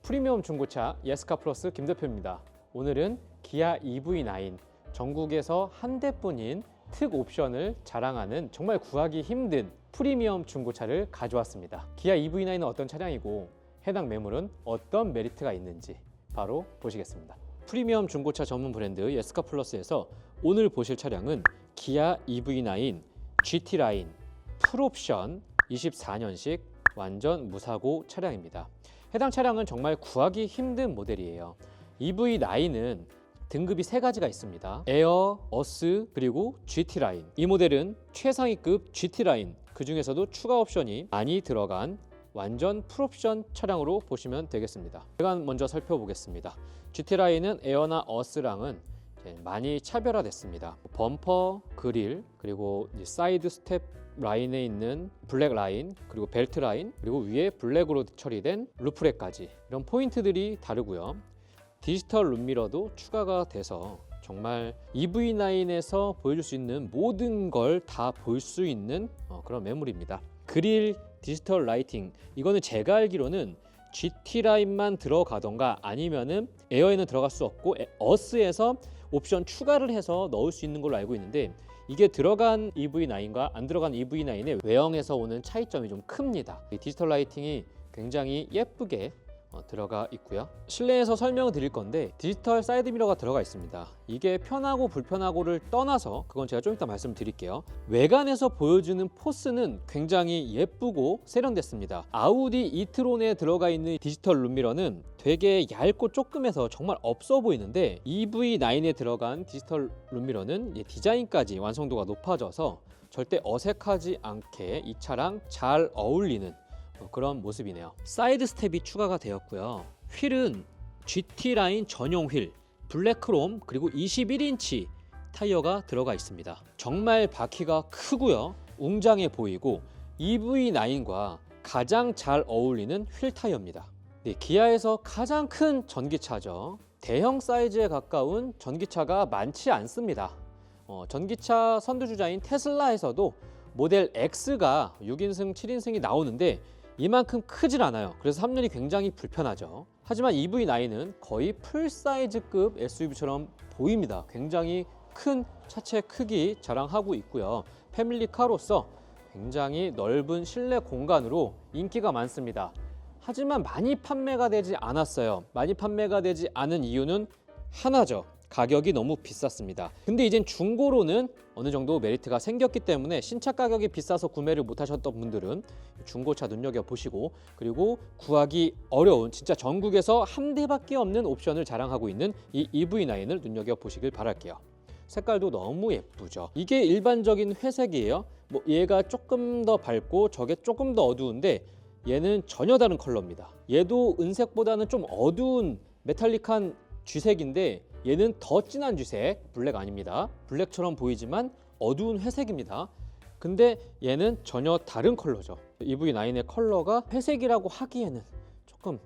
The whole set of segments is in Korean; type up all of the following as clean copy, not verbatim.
프리미엄 중고차 예스카 플러스 김 대표입니다. 오늘은 기아 EV9 전국에서 한 대뿐인 특 옵션을 자랑하는 정말 구하기 힘든 프리미엄 중고차를 가져왔습니다. 기아 EV9은 어떤 차량이고 해당 매물은 어떤 메리트가 있는지 바로 보시겠습니다. 프리미엄 중고차 전문 브랜드 예스카 플러스에서 오늘 보실 차량은 기아 EV9 GT 라인 풀옵션 24년식 완전 무사고 차량입니다. 해당 차량은 정말 구하기 힘든 모델이에요. EV9은 등급이 세 가지가 있습니다. 에어, 어스, 그리고 GT 라인. 이 모델은 최상위급 GT 라인, 그 중에서도 추가 옵션이 많이 들어간 완전 풀옵션 차량으로 보시면 되겠습니다. 제가 먼저 살펴보겠습니다. GT 라인은 에어나 어스랑은 많이 차별화됐습니다. 범퍼, 그릴, 그리고 사이드 스텝 라인에 있는 블랙 라인, 그리고 벨트 라인, 그리고 위에 블랙으로 처리된 루프렉까지 이런 포인트들이 다르고요. 디지털 룸미러도 추가가 돼서 정말 EV9에서 보여줄 수 있는 모든 걸 다 볼 수 있는 그런 매물입니다. 그릴 디지털 라이팅, 이거는 제가 알기로는 GT 라인만 들어가던가 아니면은 에어에는 들어갈 수 없고 어스에서 옵션 추가를 해서 넣을 수 있는 걸로 알고 있는데, 이게 들어간 EV9과 안 들어간 EV9의 외형에서 오는 차이점이 좀 큽니다. 이 디지털 라이팅이 굉장히 예쁘게 들어가 있고요. 실내에서 설명을 드릴 건데 디지털 사이드 미러가 들어가 있습니다. 이게 편하고 불편하고를 떠나서 그건 제가 좀 이따 말씀드릴게요. 외관에서 보여주는 포스는 굉장히 예쁘고 세련됐습니다. 아우디 이트론에 들어가 있는 디지털 룸미러는 되게 얇고 조금해서 정말 없어 보이는데, EV9에 들어간 디지털 룸미러는 디자인까지 완성도가 높아져서 절대 어색하지 않게 이 차랑 잘 어울리는 그런 모습이네요. 사이드 스텝이 추가가 되었고요. 휠은 GT 라인 전용 휠, 블랙크롬, 그리고 21인치 타이어가 들어가 있습니다. 정말 바퀴가 크고요, 웅장해 보이고 EV9과 가장 잘 어울리는 휠 타이어입니다. 네, 기아에서 가장 큰 전기차죠. 대형 사이즈에 가까운 전기차가 많지 않습니다. 전기차 선두주자인 테슬라에서도 모델 X가 6인승, 7인승이 나오는데 이만큼 크질 않아요. 그래서 3륜이 굉장히 불편하죠. 하지만 EV9은 거의 풀사이즈급 SUV처럼 보입니다. 굉장히 큰 차체 크기 자랑하고 있고요. 패밀리카로서 굉장히 넓은 실내 공간으로 인기가 많습니다. 하지만 많이 판매가 되지 않았어요. 많이 판매가 되지 않은 이유는 하나죠. 가격이 너무 비쌌습니다. 근데 이젠 중고로는 어느 정도 메리트가 생겼기 때문에 신차 가격이 비싸서 구매를 못 하셨던 분들은 중고차 눈여겨보시고, 그리고 구하기 어려운 진짜 전국에서 한 대밖에 없는 옵션을 자랑하고 있는 이 EV9을 눈여겨보시길 바랄게요. 색깔도 너무 예쁘죠. 이게 일반적인 회색이에요. 얘가 조금 더 밝고 저게 조금 더 어두운데 얘는 전혀 다른 컬러입니다. 얘도 은색보다는 좀 어두운 메탈릭한 쥐색인데 얘는 더 진한 쥐색, 블랙 아닙니다. 블랙처럼 보이지만 어두운 회색입니다. 근데 얘는 전혀 다른 컬러죠. EV9의 컬러가 회색이라고 하기에는 조금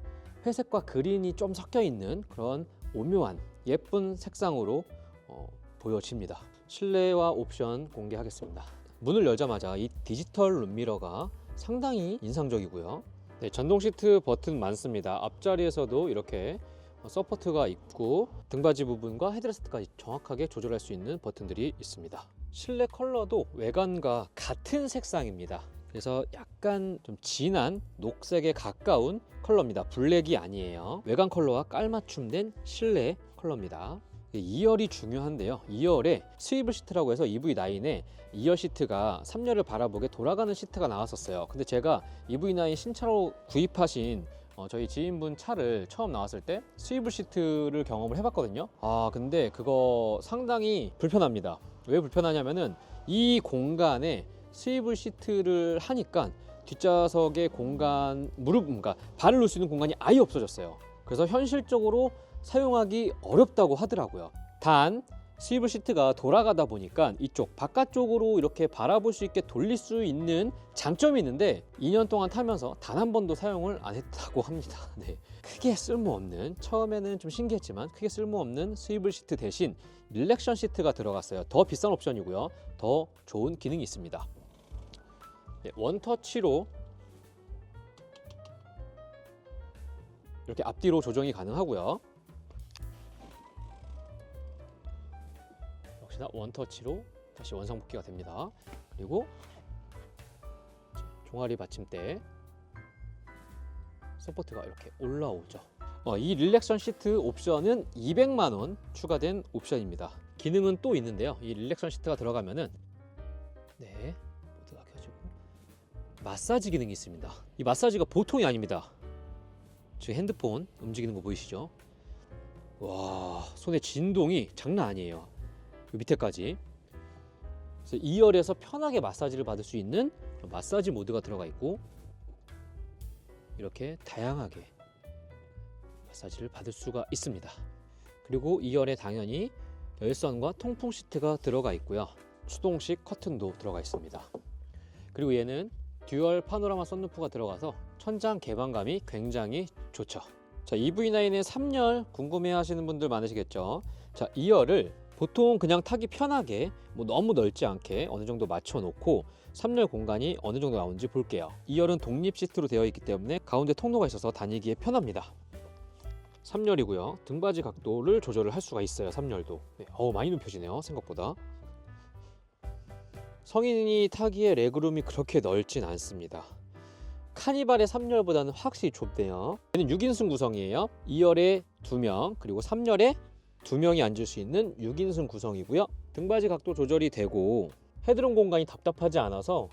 회색과 그린이 좀 섞여 있는 그런 오묘한 예쁜 색상으로 보여집니다. 실내와 옵션 공개하겠습니다. 문을 열자마자 이 디지털 룸미러가 상당히 인상적이고요. 네, 전동 시트 버튼 많습니다. 앞자리에서도 이렇게 서포트가 있고 등받이 부분과 헤드레스트까지 정확하게 조절할 수 있는 버튼들이 있습니다. 실내 컬러도 외관과 같은 색상입니다. 그래서 약간 좀 진한 녹색에 가까운 컬러입니다. 블랙이 아니에요. 외관 컬러와 깔맞춤된 실내 컬러입니다. 2열이 중요한데요. 2열에 스위블 시트라고 해서 EV9에 2열 시트가 3열을 바라보게 돌아가는 시트가 나왔었어요. 근데 제가 EV9 신차로 구입하신 저희 지인분 차를 처음 나왔을 때 스위블 시트를 경험을 해봤거든요. 근데 그거 상당히 불편합니다. 왜 불편하냐면은 이 공간에 스위블 시트를 하니까 뒷좌석의 공간, 그러니까 발을 놓을 수 있는 공간이 아예 없어졌어요. 그래서 현실적으로 사용하기 어렵다고 하더라고요. 단 스위블 시트가 돌아가다 보니까 이쪽 바깥쪽으로 이렇게 바라볼 수 있게 돌릴 수 있는 장점이 있는데 2년 동안 타면서 단 한 번도 사용을 안 했다고 합니다. 네. 크게 쓸모없는, 처음에는 좀 신기했지만 크게 쓸모없는 스위블 시트 대신 릴렉션 시트가 들어갔어요. 더 비싼 옵션이고요. 더 좋은 기능이 있습니다. 네, 원터치로 이렇게 앞뒤로 조정이 가능하고요. 역시나 원터치로 다시 원상복귀가 됩니다. 그리고 종아리 받침대 서포트가 이렇게 올라오죠. 이 릴렉션 시트 옵션은 200만 원 추가된 옵션입니다. 기능은 또 있는데요. 이 릴렉션 시트가 들어가면은 모드가 켜지고 마사지 기능이 있습니다. 이 마사지가 보통이 아닙니다. 지금 핸드폰 움직이는 거 보이시죠? 와, 손의 진동이 장난 아니에요. 이 밑에까지. 그래서 2열에서 편하게 마사지를 받을 수 있는 마사지 모드가 들어가 있고, 이렇게 다양하게 마사지를 받을 수가 있습니다. 그리고 2열에 당연히 열선과 통풍 시트가 들어가 있고요. 수동식 커튼도 들어가 있습니다. 그리고 얘는 듀얼 파노라마 썬루프가 들어가서 천장 개방감이 굉장히 좋죠. 자, EV9의 3열 궁금해 하시는 분들 많으시겠죠. 자, 2열을 보통 그냥 타기 편하게 너무 넓지 않게 어느 정도 맞춰 놓고 3열 공간이 어느 정도 나오는지 볼게요. 2열은 독립 시트로 되어 있기 때문에 가운데 통로가 있어서 다니기에 편합니다. 3열이고요. 등받이 각도를 조절을 할 수가 있어요. 3열도. 많이 눕혀지네요. 생각보다. 성인이 타기에 레그룸이 그렇게 넓진 않습니다. 카니발의 3열보다는 확실히 좁네요. 얘는 6인승 구성이에요. 2열에 2명, 그리고 3열에 2명이 앉을 수 있는 6인승 구성이고요. 등받이 각도 조절이 되고 헤드룸 공간이 답답하지 않아서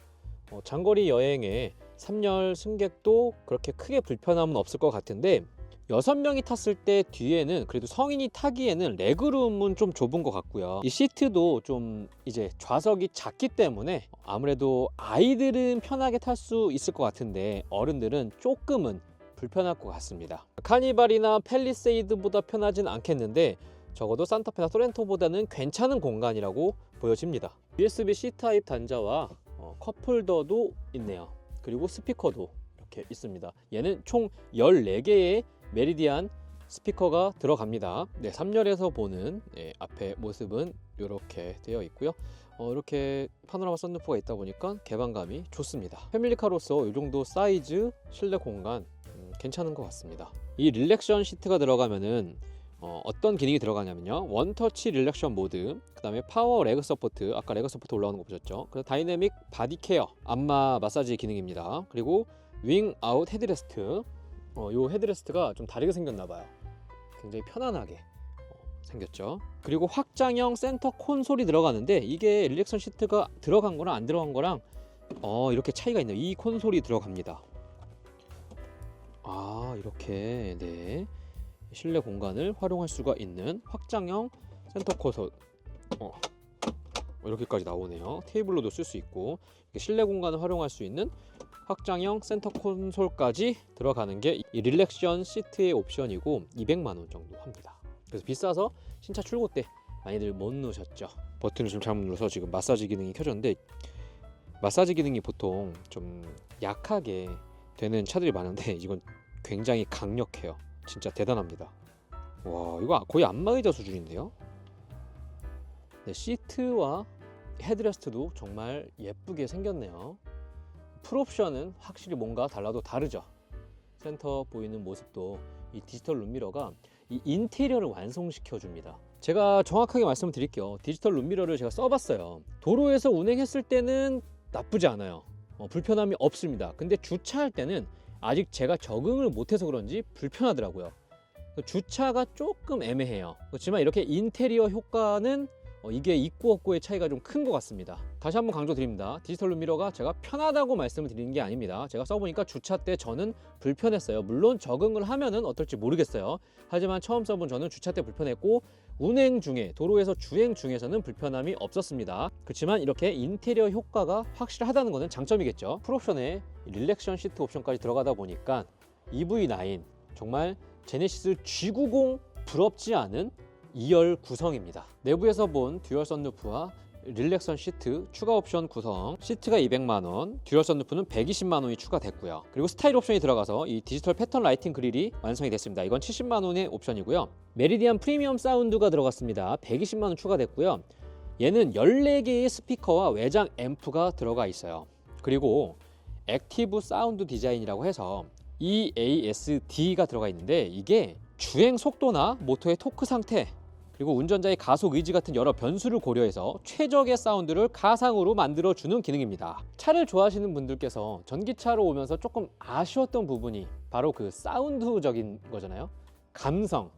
장거리 여행에 3열 승객도 그렇게 크게 불편함은 없을 것 같은데, 6명이 탔을 때 뒤에는 그래도 성인이 타기에는 레그룸은 좀 좁은 것 같고요. 이 시트도 좀 이제 좌석이 작기 때문에 아무래도 아이들은 편하게 탈 수 있을 것 같은데 어른들은 조금은 불편할 것 같습니다. 카니발이나 팰리세이드보다 편하진 않겠는데 적어도 산타페나 소렌토보다는 괜찮은 공간이라고 보여집니다. USB-C 타입 단자와 컵홀더도 있네요. 그리고 스피커도 이렇게 있습니다. 얘는 총 14개의 메리디안 스피커가 들어갑니다. 3열에서 보는 앞에 모습은 이렇게 되어 있고요. 이렇게 파노라마 썬루프가 있다 보니까 개방감이 좋습니다. 패밀리카로서 이 정도 사이즈 실내 공간 괜찮은 것 같습니다. 이 릴렉션 시트가 들어가면은 어떤 기능이 들어가냐면요, 원터치 릴렉션 모드, 그 다음에 파워 레그 서포트, 아까 레그 서포트 올라오는 거 보셨죠? 그리고 다이내믹 바디 케어, 안마 마사지 기능입니다. 그리고 윙 아웃 헤드레스트, 요 헤드레스트가 좀 다르게 생겼나 봐요. 굉장히 편안하게 생겼죠. 그리고 확장형 센터 콘솔이 들어가는데, 이게 릴렉션 시트가 들어간 거랑 안 들어간 거랑 이렇게 차이가 있네요. 이 콘솔이 들어갑니다. 이렇게 실내 공간을 활용할 수가 있는 확장형 센터 콘솔, 이렇게까지 나오네요. 테이블로도 쓸 수 있고 실내 공간을 활용할 수 있는 확장형 센터 콘솔까지 들어가는 게 이 릴렉션 시트의 옵션이고 200만 원 정도 합니다. 그래서 비싸서 신차 출고 때 많이들 못 넣으셨죠. 버튼을 좀 잘못 눌러서 지금 마사지 기능이 켜졌는데, 마사지 기능이 보통 좀 약하게 되는 차들이 많은데 이건 굉장히 강력해요. 진짜 대단합니다. 와, 이거 거의 안마의자 수준인데요. 시트와 헤드레스트도 정말 예쁘게 생겼네요. 풀옵션은 확실히 뭔가 달라도 다르죠. 센터 보이는 모습도 이 디지털 룸미러가 이 인테리어를 완성시켜 줍니다. 제가 정확하게 말씀을 드릴게요. 디지털 룸미러를 제가 써봤어요. 도로에서 운행했을 때는 나쁘지 않아요. 불편함이 없습니다. 근데 주차할 때는 아직 제가 적응을 못해서 그런지 불편하더라고요. 주차가 조금 애매해요. 그렇지만 이렇게 인테리어 효과는 이게 있고 없고의 차이가 좀 큰 것 같습니다. 다시 한번 강조드립니다. 디지털 룸미러가 제가 편하다고 말씀을 드리는 게 아닙니다. 제가 써보니까 주차 때 저는 불편했어요. 물론 적응을 하면은 어떨지 모르겠어요. 하지만 처음 써본 저는 주차 때 불편했고 운행 중에, 도로에서 주행 중에서는 불편함이 없었습니다. 그렇지만 이렇게 인테리어 효과가 확실하다는 것은 장점이겠죠. 풀옵션에 릴렉션 시트 옵션까지 들어가다 보니까 EV9 정말 제네시스 G90 부럽지 않은 2열 구성입니다. 내부에서 본 듀얼 썬루프와 릴렉션 시트 추가 옵션 구성, 시트가 200만원, 듀얼 썬루프는 120만원이 추가됐고요. 그리고 스타일 옵션이 들어가서 이 디지털 패턴 라이팅 그릴이 완성이 됐습니다. 이건 70만원의 옵션이고요. 메리디안 프리미엄 사운드가 들어갔습니다. 120만원 추가됐고요. 얘는 14개의 스피커와 외장 앰프가 들어가 있어요. 그리고 액티브 사운드 디자인이라고 해서 EASD가 들어가 있는데 이게 주행 속도나 모터의 토크 상태 그리고 운전자의 가속 의지 같은 여러 변수를 고려해서 최적의 사운드를 가상으로 만들어주는 기능입니다. 차를 좋아하시는 분들께서 전기차로 오면서 조금 아쉬웠던 부분이 바로 그 사운드적인 거잖아요. 감성,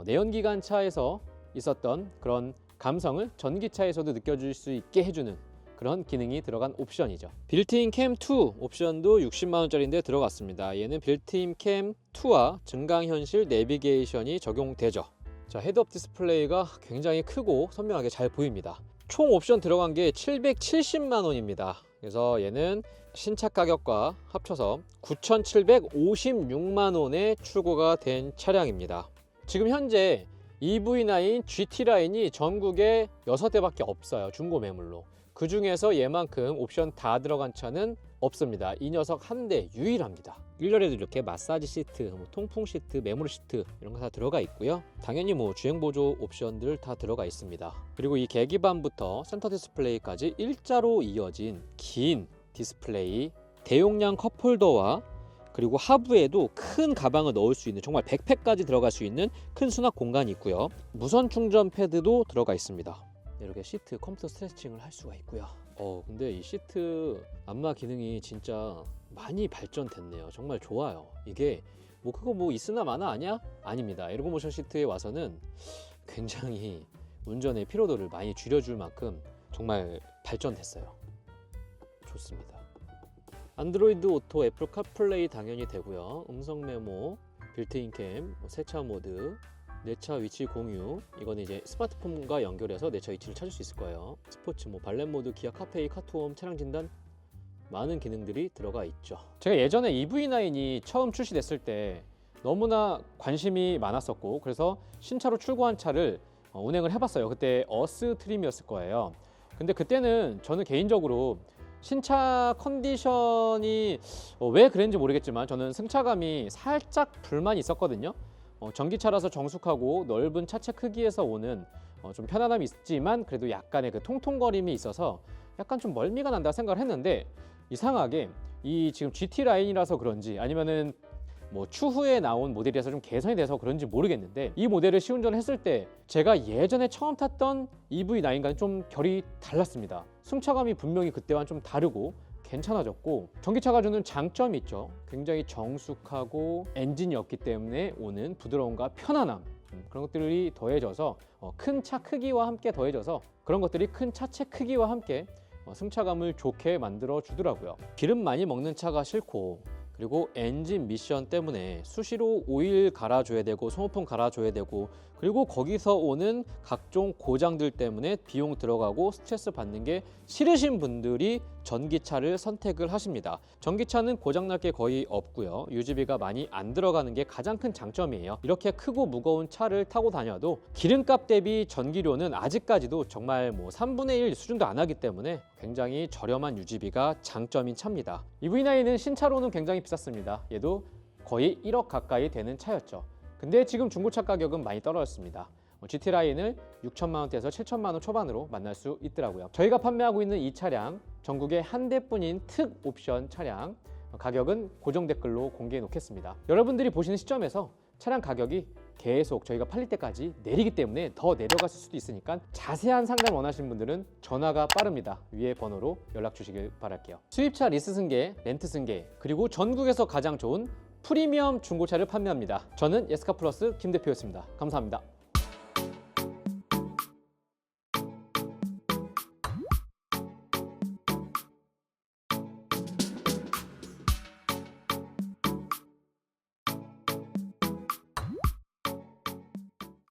내연기관차에서 있었던 그런 감성을 전기차에서도 느껴줄 수 있게 해주는 그런 기능이 들어간 옵션이죠. 빌트인 캠 2 옵션도 60만 원짜리인데 들어갔습니다. 얘는 빌트인 캠 2와 증강현실 내비게이션이 적용되죠. 자, 헤드업 디스플레이가 굉장히 크고 선명하게 잘 보입니다. 총 옵션 들어간 게 770만 원입니다. 그래서 얘는 신차 가격과 합쳐서 9,756만 원에 출고가 된 차량입니다. 지금 현재 EV9 GT 라인이 전국에 6대밖에 없어요. 중고 매물로. 그 중에서 얘만큼 옵션 다 들어간 차는 없습니다. 이 녀석 한 대 유일합니다. 1열에도 이렇게 마사지 시트, 통풍 시트, 메모리 시트 이런 거 다 들어가 있고요. 당연히 주행 보조 옵션들 다 들어가 있습니다. 그리고 이 계기판부터 센터 디스플레이까지 일자로 이어진 긴 디스플레이, 대용량 컵홀더와 그리고 하부에도 큰 가방을 넣을 수 있는 정말 백팩까지 들어갈 수 있는 큰 수납 공간이 있고요. 무선 충전 패드도 들어가 있습니다. 이렇게 시트 컴퓨터 스트레칭을 할 수가 있고요. 근데 이 시트 안마 기능이 진짜 많이 발전됐네요. 정말 좋아요. 이게 그거 있으나 마나 아니야? 아닙니다. 에르고모션 시트에 와서는 굉장히 운전의 피로도를 많이 줄여줄 만큼 정말 발전됐어요. 좋습니다. 안드로이드 오토, 애플 카플레이 당연히 되고요. 음성 메모, 빌트인 캠, 세차 모드, 내 차 위치 공유, 이거는 이제 스마트폰과 연결해서 내 차 위치를 찾을 수 있을 거예요. 스포츠, 발렛 모드, 기아 카페이, 카투홈, 차량 진단, 많은 기능들이 들어가 있죠. 제가 예전에 EV9이 처음 출시됐을 때 너무나 관심이 많았었고 그래서 신차로 출고한 차를 운행을 해봤어요. 그때 어스 트림이었을 거예요. 근데 그때는 저는 개인적으로 신차 컨디션이 왜 그랬는지 모르겠지만 저는 승차감이 살짝 불만이 있었거든요. 전기차라서 정숙하고 넓은 차체 크기에서 오는 좀 편안함이 있지만 그래도 약간의 그 통통거림이 있어서 약간 좀 멀미가 난다 생각을 했는데 이상하게 이 지금 GT 라인이라서 그런지 아니면은 추후에 나온 모델이라서 좀 개선이 돼서 그런지 모르겠는데 이 모델을 시운전을 했을 때 제가 예전에 처음 탔던 EV9과는 좀 결이 달랐습니다. 승차감이 분명히 그때와는 좀 다르고 괜찮아졌고 전기차가 주는 장점이 있죠. 굉장히 정숙하고 엔진이 없기 때문에 오는 부드러움과 편안함 그런 것들이 더해져서 큰 차 크기와 함께 더해져서 그런 것들이 큰 차체 크기와 함께 승차감을 좋게 만들어 주더라고요. 기름 많이 먹는 차가 싫고 그리고 엔진 미션 때문에 수시로 오일 갈아줘야 되고 소모품 갈아줘야 되고 그리고 거기서 오는 각종 고장들 때문에 비용 들어가고 스트레스 받는 게 싫으신 분들이 전기차를 선택을 하십니다. 전기차는 고장날 게 거의 없고요. 유지비가 많이 안 들어가는 게 가장 큰 장점이에요. 이렇게 크고 무거운 차를 타고 다녀도 기름값 대비 전기료는 아직까지도 정말 3분의 1 수준도 안 하기 때문에 굉장히 저렴한 유지비가 장점인 차입니다. EV9은 신차로는 굉장히 비쌌습니다. 얘도 거의 1억 가까이 되는 차였죠. 근데 지금 중고차 가격은 많이 떨어졌습니다. GT 라인을 6천만 원대에서 7천만 원 초반으로 만날 수 있더라고요. 저희가 판매하고 있는 이 차량 전국에 한 대뿐인 특 옵션 차량 가격은 고정 댓글로 공개해 놓겠습니다. 여러분들이 보시는 시점에서 차량 가격이 계속 저희가 팔릴 때까지 내리기 때문에 더 내려갔을 수도 있으니까 자세한 상담 원하시는 분들은 전화가 빠릅니다. 위에 번호로 연락 주시길 바랄게요. 수입차 리스 승계, 렌트 승계, 그리고 전국에서 가장 좋은 프리미엄 중고차를 판매합니다. 저는 예스카플러스 김 대표였습니다. 감사합니다.